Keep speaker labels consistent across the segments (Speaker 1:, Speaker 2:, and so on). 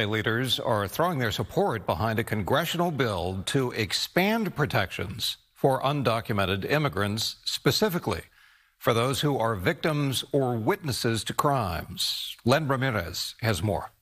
Speaker 1: Leaders are throwing their support behind a congressional bill to expand protections for undocumented immigrants, specifically for those who are victims or witnesses to crimes. Len Ramirez has more.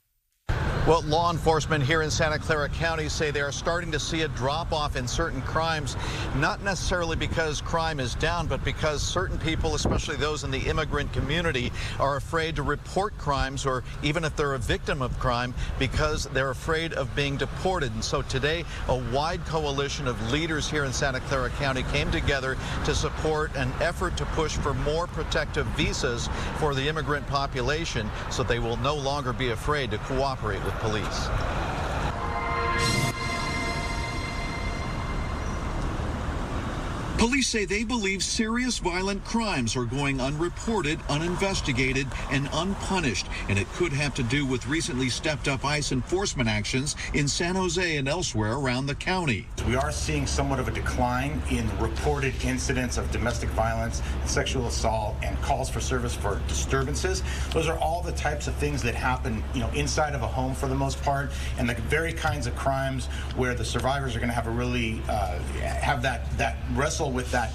Speaker 2: Well, law enforcement here in Santa Clara County say they are starting to see a drop-off in certain crimes, not necessarily because crime is down, but because certain people, especially those in the immigrant community, are afraid to report crimes, or even if they're a victim of crime, because they're afraid of being deported. And so today, a wide coalition of leaders here in Santa Clara County came together to support an effort to push for more protective visas for the immigrant population so they will no longer be afraid to cooperate with police.
Speaker 3: Police say they believe serious violent crimes are going unreported, uninvestigated, and unpunished, and it could have to do with recently stepped up ICE enforcement actions in San Jose and elsewhere around the county.
Speaker 4: We are seeing somewhat of a decline in reported incidents of domestic violence, sexual assault, and calls for service for disturbances. Those are all the types of things that happen, inside of a home for the most part, and the very kinds of crimes where the survivors are going to have a really have that wrestle with that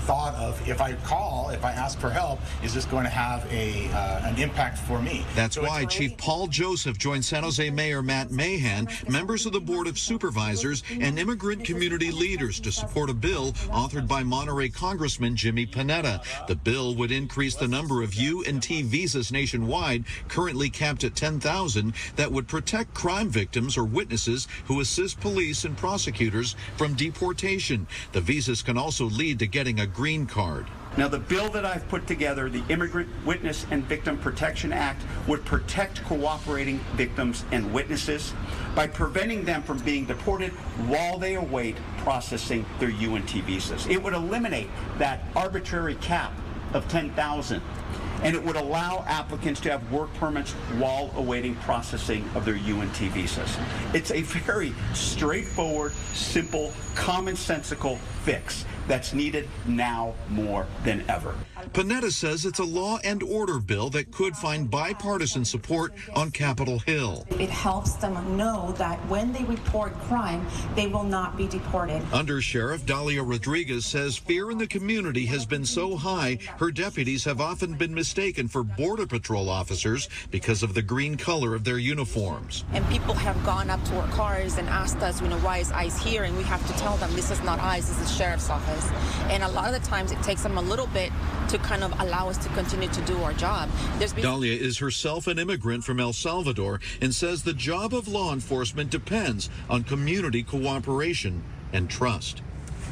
Speaker 4: thought of, if I ask for help, is this going to have an impact for me?
Speaker 3: That's why Chief Paul Joseph joined San Jose Mayor Matt Mahan, members of the Board of Supervisors, and immigrant community leaders to support a bill authored by Monterey Congressman Jimmy Panetta. The bill would increase the number of U&T visas nationwide, currently capped at 10,000, that would protect crime victims or witnesses who assist police and prosecutors from deportation. The visas can also lead to getting a green card.
Speaker 5: Now, the bill that I've put together, the Immigrant Witness and Victim Protection Act, would protect cooperating victims and witnesses by preventing them from being deported while they await processing their U&T visas. It would eliminate that arbitrary cap of 10,000, and it would allow applicants to have work permits while awaiting processing of their U&T visas. It's a very straightforward, simple, commonsensical fix that's needed now more than ever.
Speaker 3: Panetta says it's a law and order bill that could find bipartisan support on Capitol Hill.
Speaker 6: It helps them know that when they report crime, they will not be deported.
Speaker 3: Under Sheriff Dalia Rodriguez says fear in the community has been so high, her deputies have often been mistaken for Border Patrol officers because of the green color of their uniforms.
Speaker 7: And people have gone up to our cars and asked us, why is ICE here? And we have to tell them this is not ICE, this is Sheriff's Office. And a lot of the times it takes them a little bit to kind of allow us to continue to do our job.
Speaker 3: Dalia is herself an immigrant from El Salvador and says the job of law enforcement depends on community cooperation and trust.